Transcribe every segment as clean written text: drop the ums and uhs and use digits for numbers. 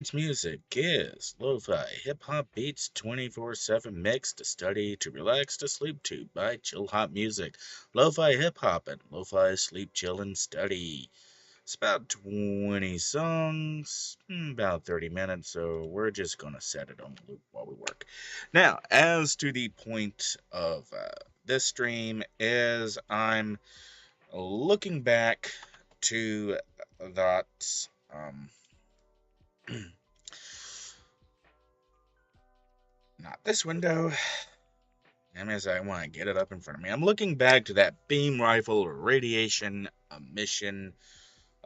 Its music is lo-fi hip-hop beats 24/7 mix to study, to relax, to sleep to by Chill Hop Music. Lo-fi hip-hop and lo-fi sleep, chill, and study. It's about 20 songs, about 30 minutes, so we're just gonna set it on loop while we work. Now, as to the point of this stream is I'm looking back to that not this window. As I want to get it up in front of me. I'm looking back to that beam rifle radiation emission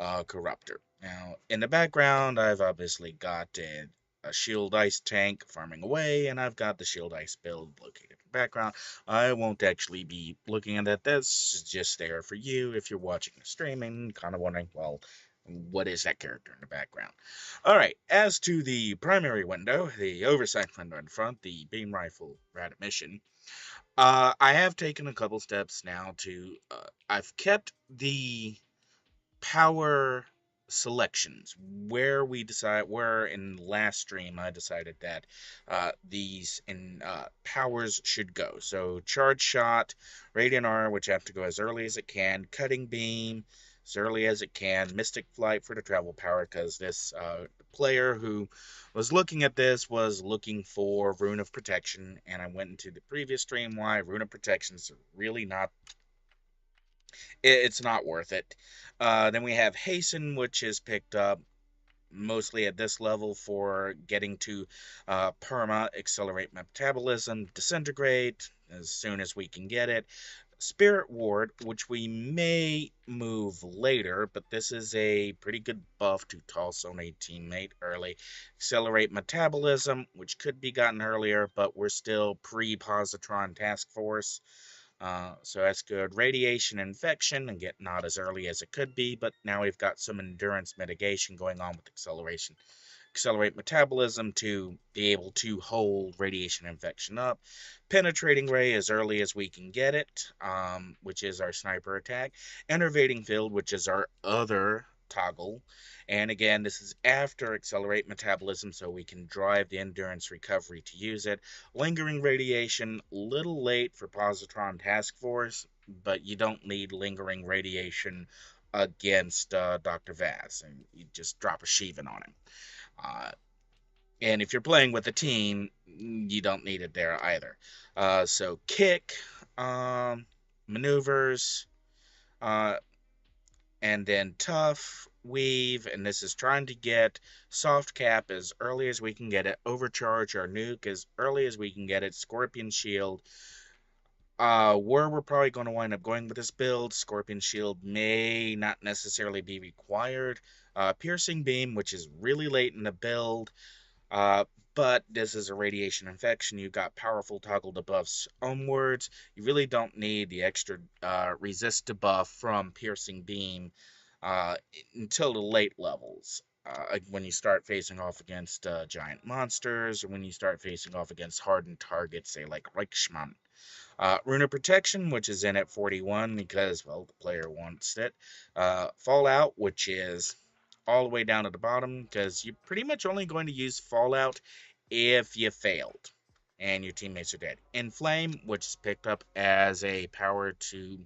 corruptor. Now, in the background, I've obviously got a shield ice tank farming away, and I've got the shield ice build located in the background. I won't actually be looking at that. That's just there for you if you're watching the streaming, kind of wondering, well, what is that character in the background? All right, as to the primary window, the oversight window in front, the beam rifle rad emission, I have taken a couple steps now to, I've kept the power selections where in last stream I decided that these in powers should go. So charge shot, radiant aura, which I have to go as early as it can, cutting beam as early as it can, mystic flight for the travel power, because this player who was looking at this was looking for rune of protection, and I went into the previous stream why rune of protection is really not, it's not worth it. Then we have Hasten, which is picked up mostly at this level for getting to perma, accelerate metabolism, disintegrate as soon as we can get it. Spirit Ward, which we may move later, but this is a pretty good buff to toss on a teammate early. Accelerate metabolism, which could be gotten earlier, but we're still pre-positron task force. So that's good. Radiation infection, and get not as early as it could be, but now we've got some endurance mitigation going on with acceleration. Accelerate metabolism to be able to hold radiation infection up. Penetrating ray as early as we can get it, which is our sniper attack. Enervating field, which is our other toggle. And again, this is after accelerate metabolism, so we can drive the endurance recovery to use it. Lingering radiation, little late for positron task force, but you don't need lingering radiation against Dr. Vaz, and you just drop a Shivan on him. Uh, and if you're playing with a team, you don't need it there either. So kick, maneuvers, uh, and then tough, weave, and this is trying to get soft cap as early as we can get it, overcharge our nuke as early as we can get it, scorpion shield. Where we're probably going to wind up going with this build, Scorpion Shield may not necessarily be required. Piercing Beam, which is really late in the build, uh, but this is a radiation infection. You've got powerful toggle debuffs onwards. You really don't need the extra resist debuff from Piercing Beam uh, until the late levels. When you start facing off against giant monsters, or when you start facing off against hardened targets, say like Reichsmann. Rune of Protection, which is in at 41 because, well, the player wants it. Fallout, which is all the way down at the bottom because you're pretty much only going to use Fallout if you failed and your teammates are dead. Inflame, which is picked up as a power to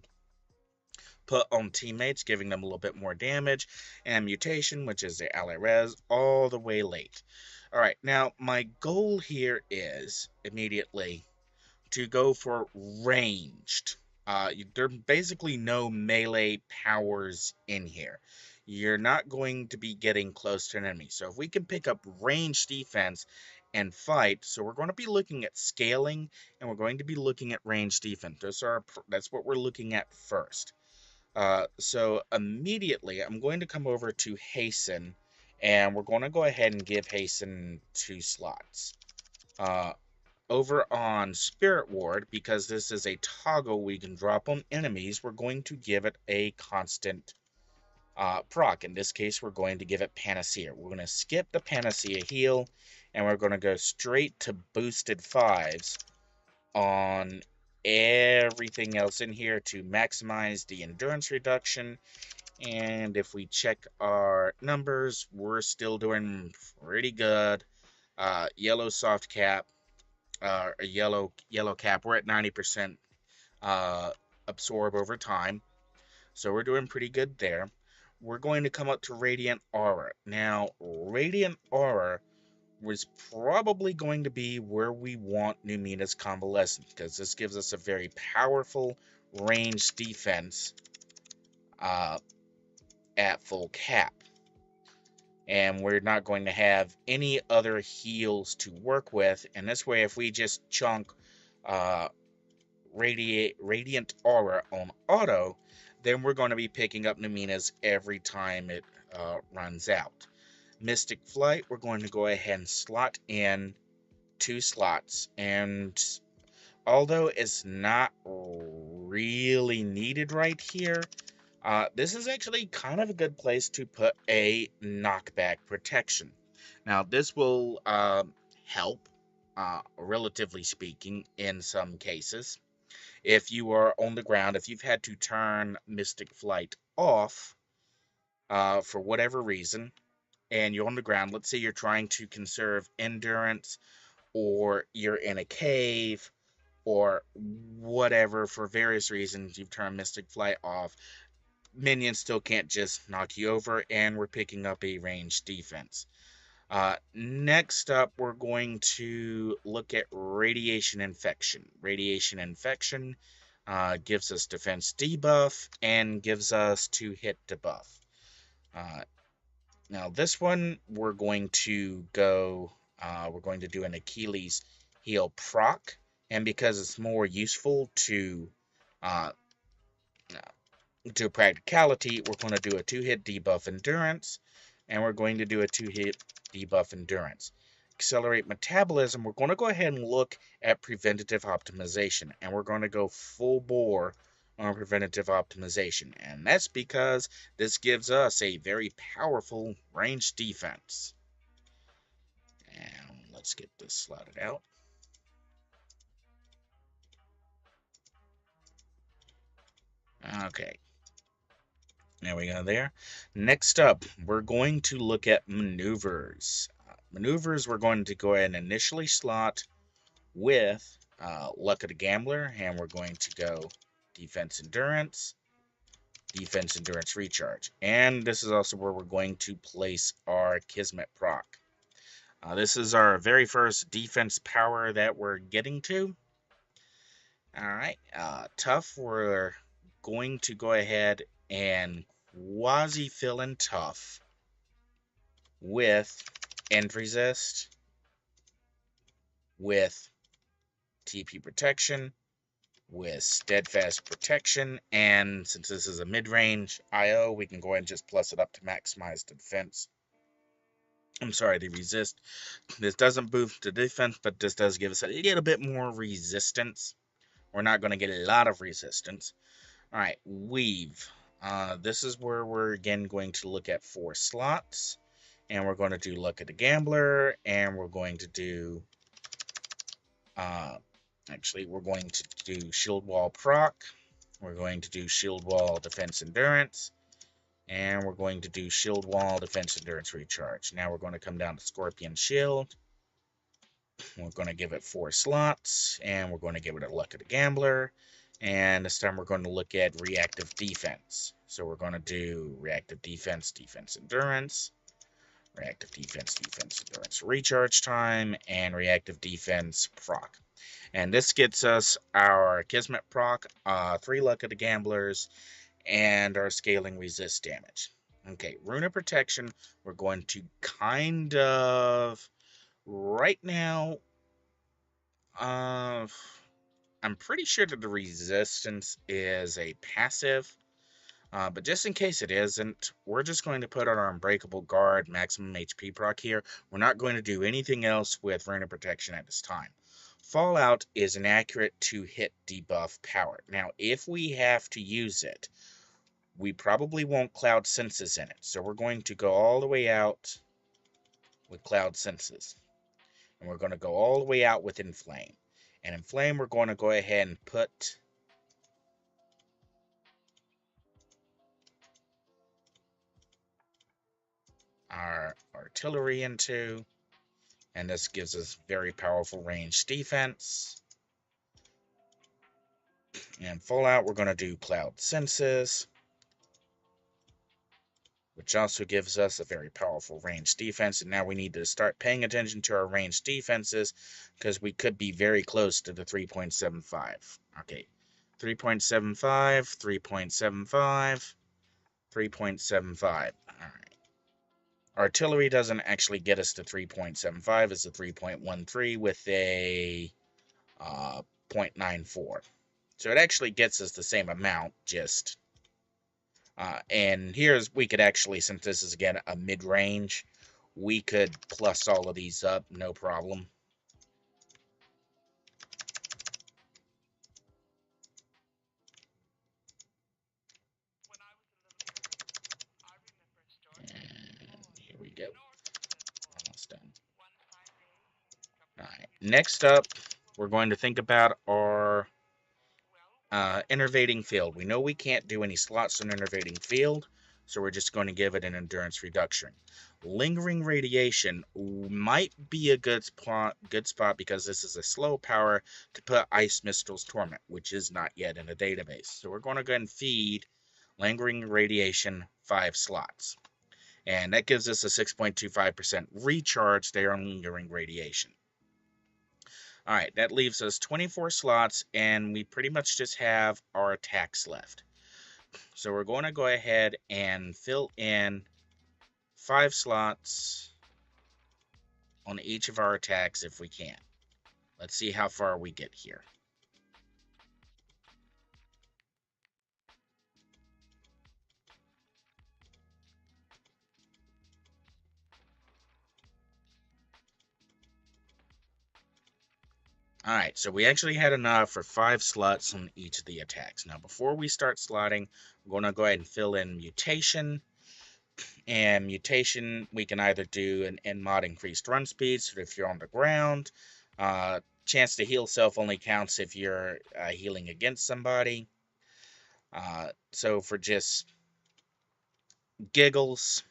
put on teammates, giving them a little bit more damage. And Mutation, which is the ally res, all the way late. All right, now my goal here is immediately to go for ranged. There are basically no melee powers in here. You're not going to be getting close to an enemy. So if we can pick up ranged defense and fight, so we're going to be looking at scaling and we're going to be looking at ranged defense. That's what we're looking at first. So immediately I'm going to come over to Hasten and we're going to go ahead and give Hasten 2 slots. Over on Spirit Ward, because this is a toggle we can drop on enemies, we're going to give it a constant proc. In this case, we're going to give it Panacea. We're going to skip the Panacea heal, and we're going to go straight to boosted 5s on everything else in here to maximize the endurance reduction And if we check our numbers, we're still doing pretty good. Yellow soft cap, a yellow cap, we're at 90% absorb over time. So we're doing pretty good there. We're going to come up to Radiant Aura. Now, Radiant Aura was probably going to be where we want Numina's Convalescent, because this gives us a very powerful range defense uh, at full cap. And we're not going to have any other heals to work with. And this way, if we just chunk uh, Radiant Aura on auto, then we're going to be picking up Numina's every time it runs out. Mystic Flight, we're going to go ahead and slot in 2 slots. And although it's not really needed right here, this is actually kind of a good place to put a knockback protection. Now, this will help, relatively speaking, in some cases. If you are on the ground, if you've had to turn Mystic Flight off for whatever reason, and you're on the ground, let's say you're trying to conserve endurance, or you're in a cave, or whatever, for various reasons, you've turned Mystic Flight off, minions still can't just knock you over, and we're picking up a ranged defense. Next up, we're going to look at Radiation Infection. Radiation Infection gives us defense debuff and gives us 2-hit debuff. Now this one, we're going to do an Achilles heel proc, and because it's more useful to practicality, we're going to do a 2-hit debuff endurance, and we're going to do a 2-hit debuff endurance. Accelerate metabolism, we're going to go ahead and look at preventative optimization, and we're going to go full bore on preventative optimization, and that's because this gives us a very powerful range defense. And let's get this slotted out. Okay, there we go there. Next up, we're going to look at maneuvers. Maneuvers, we're going to go ahead and initially slot with Luck of the Gambler, and we're going to go Defense Endurance, Defense Endurance Recharge. And this is also where we're going to place our Kismet proc. This is our very first defense power that we're getting to. Alright, Tough, we're going to go ahead and quasi-fill in Tough with End Resist, with TP Protection, with Steadfast Protection, and since this is a mid-range IO, we can go ahead and just plus it up to maximize the defense. I'm sorry, the resist. This doesn't boost the defense, but this does give us a little bit more resistance. We're not going to get a lot of resistance. Alright, Weave. This is where we're again going to look at 4 slots. And we're going to do Luck of the Gambler. And we're going to do... actually, we're going to do Shield Wall proc. We're going to do Shield Wall Defense Endurance. And we're going to do Shield Wall Defense Endurance Recharge. Now we're going to come down to Scorpion Shield. We're going to give it 4 slots. And we're going to give it a Luck of the Gambler. And this time we're going to look at Reactive Defense. So we're going to do Reactive Defense, Defense Endurance, Reactive Defense, Defense Endurance Recharge Time, and Reactive Defense proc. And this gets us our Kismet proc, 3 Luck of the Gamblers, and our Scaling Resist damage. Okay, Rune of Protection, we're going to kind of, right now, I'm pretty sure that the resistance is a passive, but just in case it isn't, we're just going to put on our Unbreakable Guard maximum HP proc here. We're not going to do anything else with Rune of Protection at this time. Fallout is an accurate 2-hit debuff power. Now, if we have to use it, we probably won't Cloud Senses in it, so we're going to go all the way out with Cloud Senses. And we're going to go all the way out with Inflame. And in Flame, we're going to go ahead and put our artillery into, and this gives us very powerful ranged defense. And Fallout, we're going to do Cloud Senses, which also gives us a very powerful ranged defense. And now we need to start paying attention to our ranged defenses, because we could be very close to the 3.75. Okay, 3.75, 3.75, 3.75. All right. Artillery doesn't actually get us to 3.75. It's a 3.13 with a 0.94. So it actually gets us the same amount, just... and here's, we could actually, since this is, again, a mid-range, we could plus all of these up, no problem. And here we go. Almost done. Alright, next up, we're going to think about our innervating field. We know we can't do any slots on innervating field, so we're just going to give it an endurance reduction. Lingering radiation might be a good spot because this is a slow power to put Ice Mistral's Torment, which is not yet in a database. So we're going to go ahead and feed Lingering Radiation 5 slots. And that gives us a 6.25% recharge there on Lingering Radiation. Alright, that leaves us 24 slots, and we pretty much just have our attacks left. So we're going to go ahead and fill in 5 slots on each of our attacks if we can. Let's see how far we get here. Alright, so we actually had enough for 5 slots on each of the attacks. Now, before we start slotting, we're going to go ahead and fill in Mutation. And Mutation, we can either do an end mod increased run speed, so if you're on the ground. Chance to heal self only counts if you're healing against somebody. So for just giggles,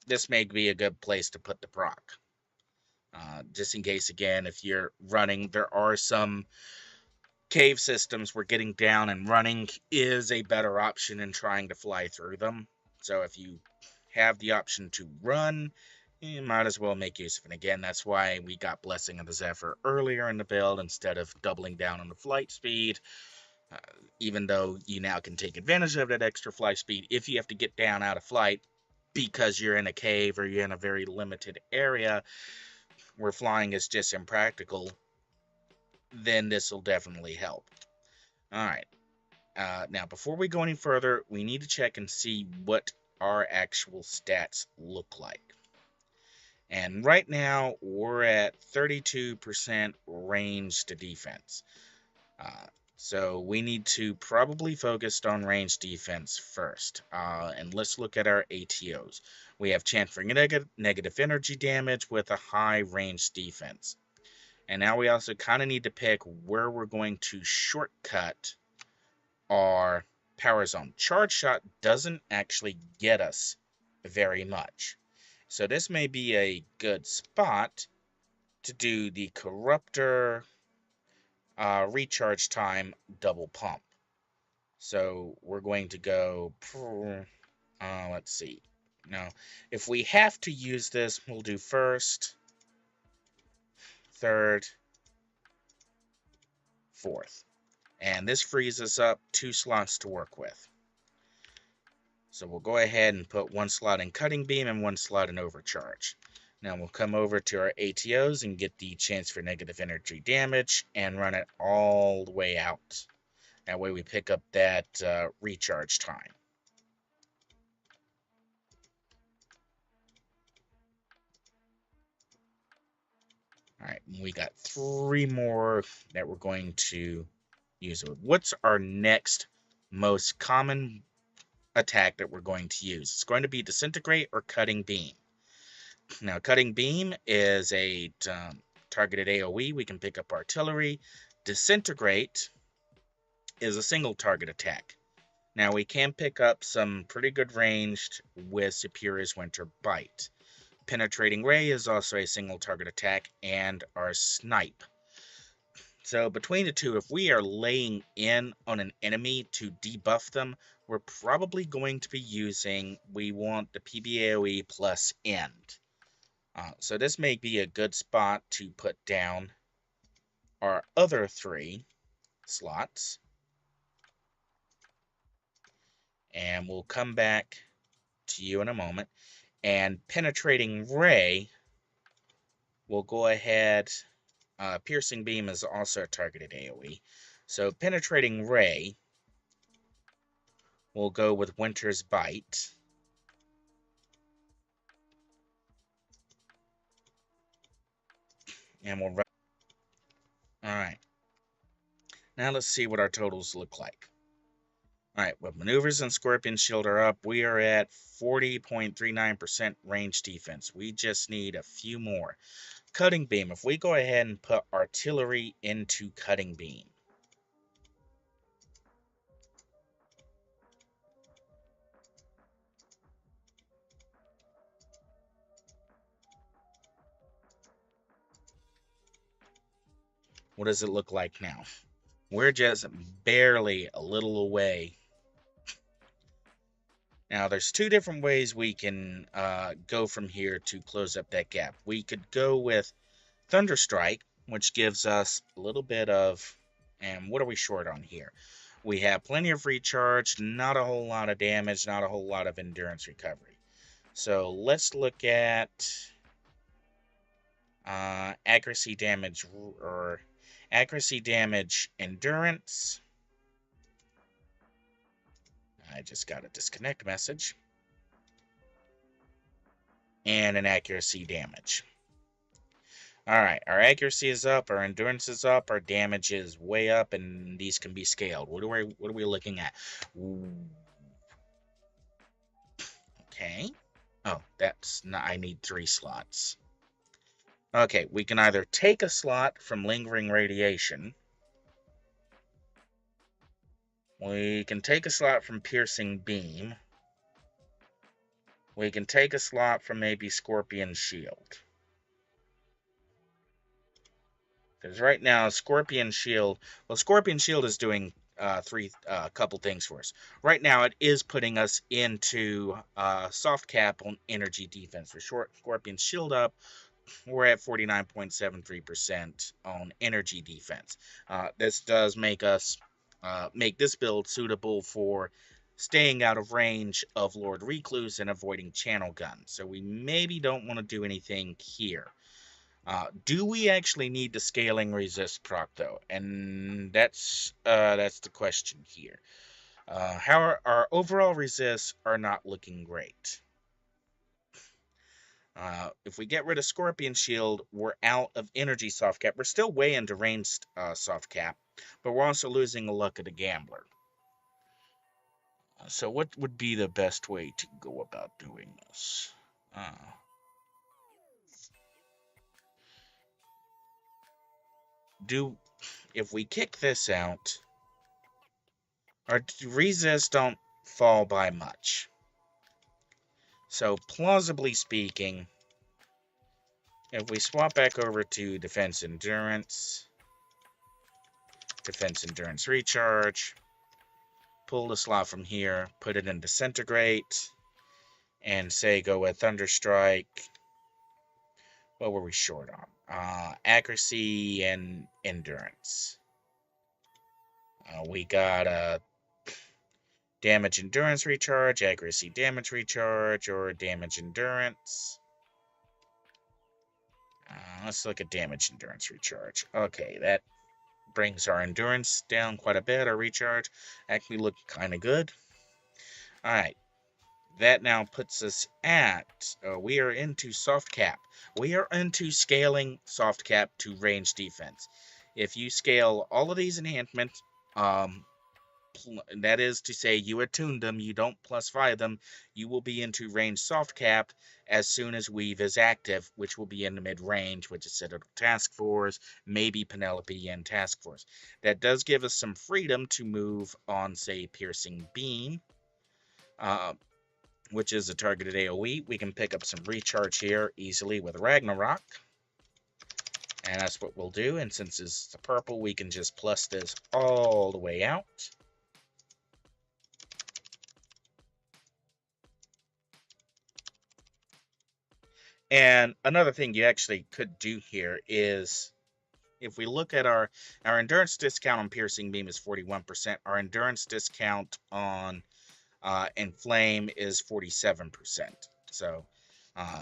this may be a good place to put the proc. Just in case, again, if you're running, there are some cave systems where getting down and running is a better option than trying to fly through them. So if you have the option to run, you might as well make use of it. Again, that's why we got Blessing of the Zephyr earlier in the build instead of doubling down on the flight speed. Even though you now can take advantage of that extra flight speed if you have to get down out of flight because you're in a cave or you're in a very limited area where flying is just impractical, then this will definitely help. Alright, now before we go any further, we need to check and see what our actual stats look like. And right now, we're at 32% range to defense. So we need to probably focus on range defense first. And let's look at our ATOs. We have chance for negative energy damage with a high range defense. And now we also kind of need to pick where we're going to shortcut our power zone. Charge shot doesn't actually get us very much. So this may be a good spot to do the Corruptor recharge time double pump. So we're going to go, let's see. Now, if we have to use this, we'll do first, third, fourth. And this frees us up 2 slots to work with. So we'll go ahead and put 1 slot in Cutting Beam and 1 slot in Overcharge. Now we'll come over to our ATOs and get the chance for negative energy damage and run it all the way out. That way we pick up that recharge time. Alright, we got 3 more that we're going to use. What's our next most common attack that we're going to use? It's going to be Disintegrate or Cutting Beam. Now, Cutting Beam is a targeted AoE. We can pick up Artillery. Disintegrate is a single target attack. Now, we can pick up some pretty good ranged with Superior's Winter Bite. Penetrating Ray is also a single target attack, and our Snipe. So between the two, if we are laying in on an enemy to debuff them, we're probably going to be using, we want the PBAOE plus End. So this may be a good spot to put down our other 3 slots. And we'll come back to you in a moment. And Penetrating Ray, we'll go ahead. Piercing Beam is also a targeted AoE. So Penetrating Ray, we'll go with Winter's Bite. And we'll run. Alright. Now let's see what our totals look like. Alright, with Maneuvers and Scorpion Shield are up, we are at 40.39% range defense. We just need a few more. Cutting Beam. If we go ahead and put Artillery into Cutting Beam, what does it look like now? We're just barely a little away. Now, there's 2 different ways we can go from here to close up that gap. We could go with Thunderstrike, which gives us a little bit of, and what are we short on here? We have plenty of recharge, not a whole lot of damage, not a whole lot of endurance recovery. So let's look at accuracy damage, or accuracy damage endurance. I just got a disconnect message. And an accuracy damage. Alright, our accuracy is up, our endurance is up, our damage is way up, and these can be scaled. What are we looking at? Ooh. Okay. Oh, that's not, I need 3 slots. Okay, we can either take a slot from Lingering Radiation. We can take a slot from Piercing Beam. We can take a slot from maybe Scorpion Shield. Because right now, Scorpion Shield... Well, Scorpion Shield is doing a couple things for us. Right now, it is putting us into soft cap on energy defense. For short, Scorpion Shield up, we're at 49.73% on energy defense. This does make us make this build suitable for staying out of range of Lord Recluse and avoiding channel guns. So we maybe don't want to do anything here. Do we actually need the Scaling Resist proc, though? And that's the question here. How our overall resists are not looking great. If we get rid of Scorpion Shield, we're out of energy soft cap. We're still way into ranged soft cap, but we're also losing the luck of the Gambler. So what would be the best way to go about doing this? If we kick this out, our resists don't fall by much. So plausibly speaking, if we swap back over to Defense Endurance Recharge, pull the slot from here, put it in Disintegrate, and say go with Thunderstrike. What were we short on? Accuracy and endurance. We got a damage endurance recharge, accuracy damage recharge, or damage endurance. Let's look at damage endurance recharge. Okay, that brings our endurance down quite a bit. Our recharge actually looked kind of good. Alright, that now puts us at, we are into soft cap. We are into scaling soft cap to range defense. If you scale all of these enhancements, that is to say you attune them, you don't +5 them, you will be into range soft cap as soon as Weave is active, which will be in the mid-range, which is Citadel Task Force, maybe Penelope and Task Force. That does give us some freedom to move on, say, Piercing Beam. which is a targeted AoE. We can pick up some recharge here easily with Ragnarok. And that's what we'll do. And since it's the purple, we can just plus this all the way out. And another thing you actually could do here is, if we look at our endurance discount on Piercing Beam is 41%. Our endurance discount on Inflame is 47%. So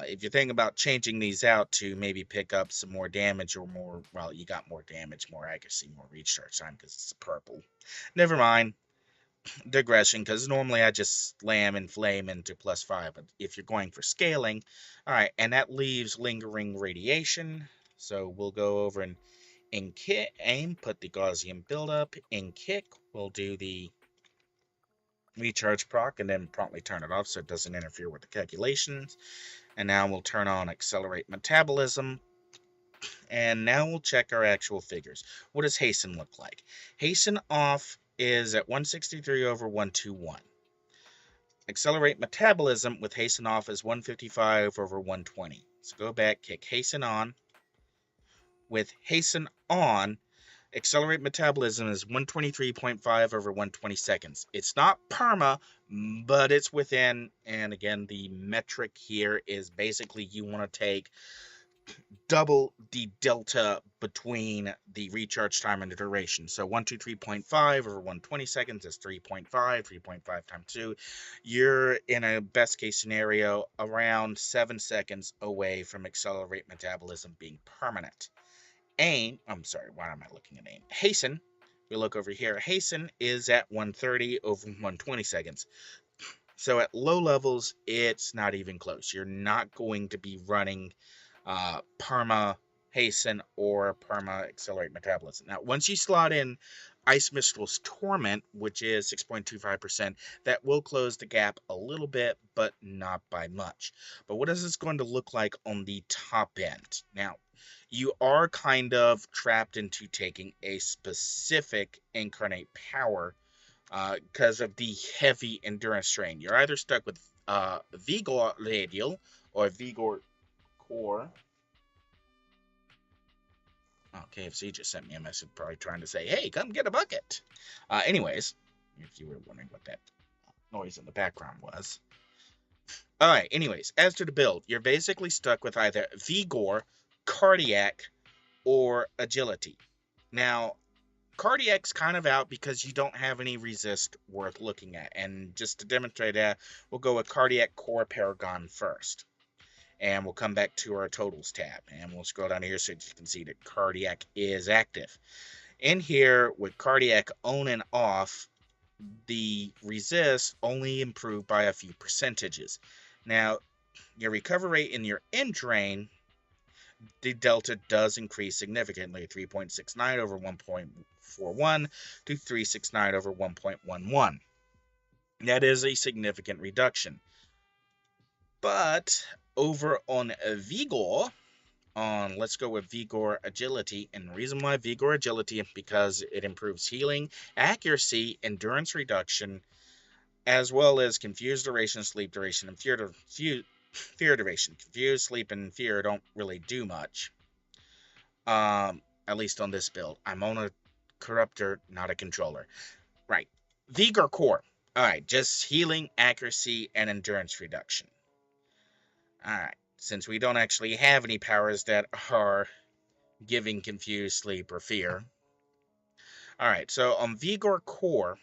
if you're thinking about changing these out to maybe pick up some more damage or more, well, you got more damage, more accuracy, more recharge time because it's purple. Never mind. Digression, because normally I just slam Inflame into +5, but if you're going for scaling, all right, and that leaves Lingering Radiation. So we'll go over and in kick, aim, put the Gaussian buildup. In kick, we'll do the recharge proc and then promptly turn it off so it doesn't interfere with the calculations. And now we'll turn on Accelerate Metabolism. And now we'll check our actual figures. What does Hasten look like? Hasten off is at 163 over 121. Accelerate Metabolism with Hasten off is 155 over 120. So go back, kick Hasten on. With Hasten on, Accelerate Metabolism is 123.5 over 120 seconds. It's not perma, but it's within. And again, the metric here is basically you want to take double the delta between the recharge time and the duration. So 123.5 over 120 seconds is 3.5. 3.5 times 2. You're in a best case scenario around 7 seconds away from Accelerate Metabolism being permanent. Aim, I'm sorry, why am I looking at aim? Hasten, we look over here. Hasten is at 130 over 120 seconds. So at low levels, it's not even close. You're not going to be running perma hasten or perma accelerate metabolism. Now, once you slot in Ice Mistral's Torment, which is 6.25%, that will close the gap a little bit, but not by much. But what is this going to look like on the top end? Now, you are kind of trapped into taking a specific incarnate power because of the heavy endurance strain. You're either stuck with Vigor Radial or Vigor Core. Oh, KFC just sent me a message probably trying to say, hey, come get a bucket. Anyways, if you were wondering what that noise in the background was. Alright, anyways, as to the build, you're basically stuck with either Vigor, Cardiac, or Agility. Now, Cardiac's kind of out because you don't have any resist worth looking at. And just to demonstrate that, we'll go with Cardiac Core Paragon first. And we'll come back to our totals tab. And we'll scroll down here so you can see that Cardiac is active. In here, with Cardiac on and off, the resist only improved by a few percentages. Now, your recovery rate in your end drain, the delta does increase significantly, 3.69 over 1.41 to 369 over 1.11. That is a significant reduction. But over on Vigor, let's go with Vigor Agility, and the reason why Vigor Agility is because it improves healing, accuracy, endurance reduction, as well as confused duration, sleep duration, and fear duration. Confused, sleep, and fear don't really do much. At least on this build. I'm on a Corruptor, not a controller. Right. Vigor Core. Alright, just healing, accuracy, and endurance reduction. Alright, since we don't actually have any powers that are giving confused, sleep, or fear. Alright, so on Vigor Core,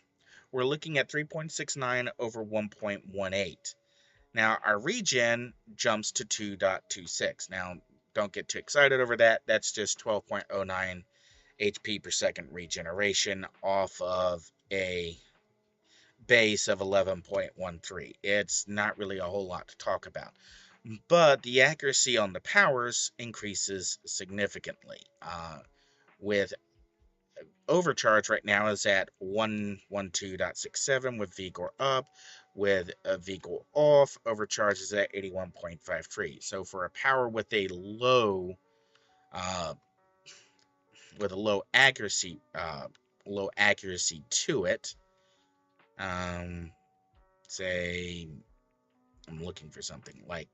we're looking at 3.69 over 1.18. Now, our regen jumps to 2.26. Now, don't get too excited over that. That's just 12.09 HP per second regeneration off of a base of 11.13. It's not really a whole lot to talk about. But the accuracy on the powers increases significantly. With Overcharge right now is at 112.67 with Vigor up. With Vigor off, Overcharge is at 81.53. So for a power with a low accuracy to it, say I'm looking for something like,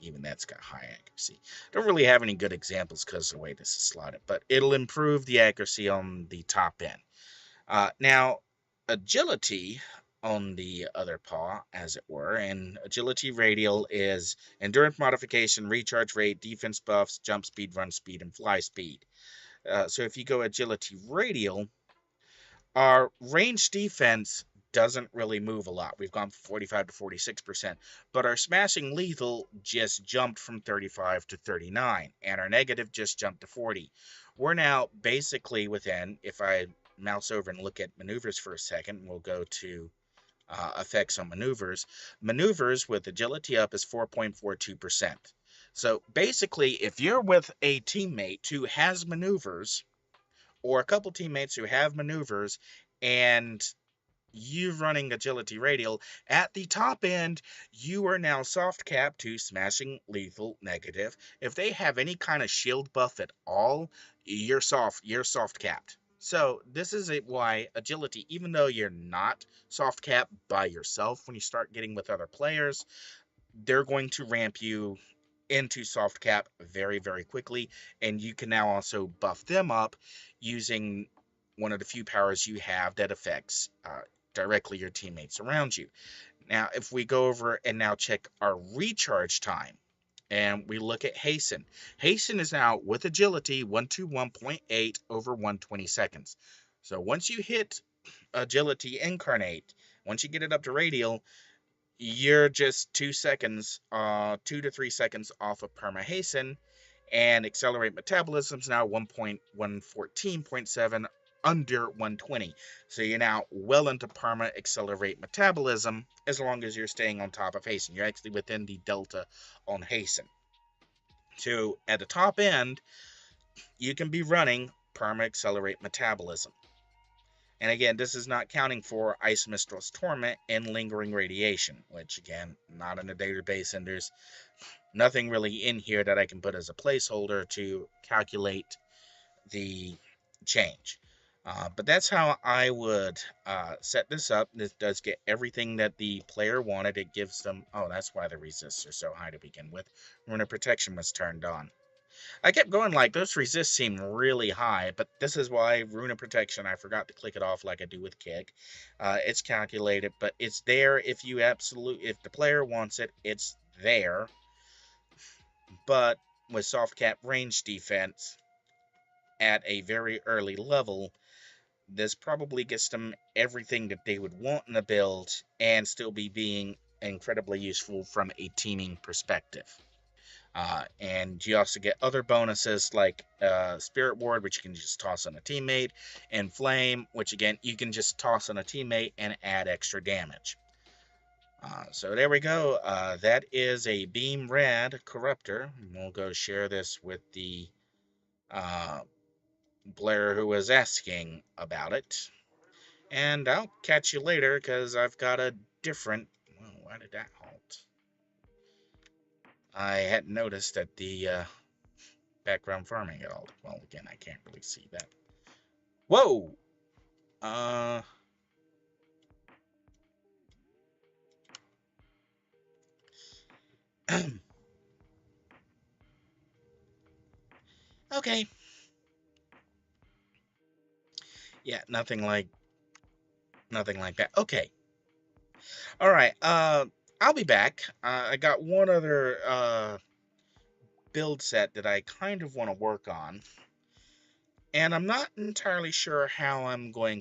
even that's got high accuracy. Don't really have any good examples because of the way this is slotted, but it'll improve the accuracy on the top end. Now, agility on the other paw, as it were, and agility radial is endurance modification, recharge rate, defense buffs, jump speed, run speed, and fly speed. So if you go agility radial, our range defense doesn't really move a lot. We've gone from 45 to 46%, but our smashing lethal just jumped from 35 to 39, and our negative just jumped to 40. We're now basically within, if I mouse over and look at maneuvers for a second, we'll go to effects on maneuvers. Maneuvers with agility up is 4.42%. So basically, if you're with a teammate who has maneuvers, or a couple teammates who have maneuvers, and you running agility radial, at the top end, you are now soft capped to smashing lethal negative. If they have any kind of shield buff at all, you're soft capped. So this is why agility, even though you're not soft capped by yourself, when you start getting with other players, they're going to ramp you into soft cap very, very quickly, and you can now also buff them up using one of the few powers you have that affects directly your teammates around you. Now, if we go over and now check our recharge time, and we look at hasten. Hasten is now with agility 121.8 over 120 seconds. So once you hit agility incarnate, once you get it up to radial, you're just 2 seconds, 2 to 3 seconds off of perma hasten, and accelerate metabolism's now 114.7 under 120. So you're now well into perma accelerate metabolism as long as you're staying on top of hasten. You're actually within the delta on hasten. So at the top end, you can be running perma accelerate metabolism. And again, this is not counting for Ice Mistral's Torment and Lingering Radiation, which again, not in the database, and there's nothing really in here that I can put as a placeholder to calculate the change. But that's how I would set this up. This does get everything that the player wanted. It gives them, oh, that's why the resists are so high to begin with. Rune of Protection was turned on. I kept going like, those resists seem really high, but this is why Rune of Protection, I forgot to click it off like I do with Kick. It's calculated, but it's there if if the player wants it, it's there. But with soft cap range defense at a very early level, this probably gets them everything that they would want in a build and still be being incredibly useful from a teaming perspective. And you also get other bonuses like Spirit Ward, which you can just toss on a teammate, and Flame, which again, you can just toss on a teammate and add extra damage. So there we go. That is a Beam Rad Corruptor. We'll go share this with the player who was asking about it. And I'll catch you later because I've got a different... Well, why did that halt? I hadn't noticed that the background farming at all. Well, again, I can't really see that. Whoa! Okay. Yeah, nothing like that. Okay. All right. I'll be back. I got one other build set that I kind of want to work on, and I'm not entirely sure how I'm going